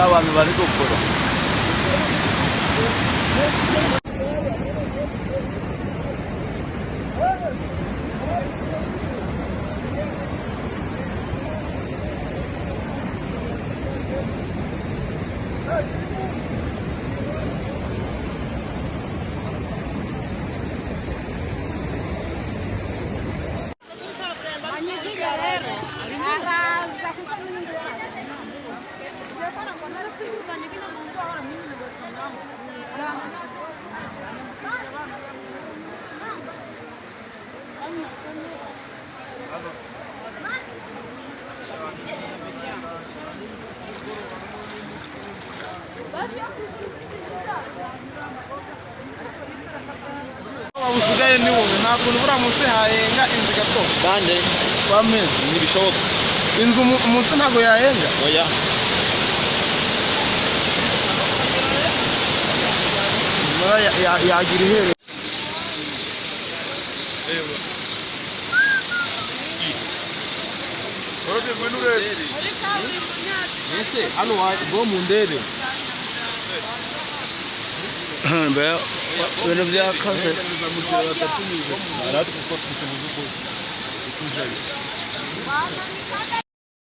abantu bari gukora usigaye ni wowe nta kuntu buriya munsi hayenga inzu gato kandi w'amezi ntibishoboka inzu munsi ntabwo yayenga oya yagira ihere ese hano go mu ndebe ibintu byakaze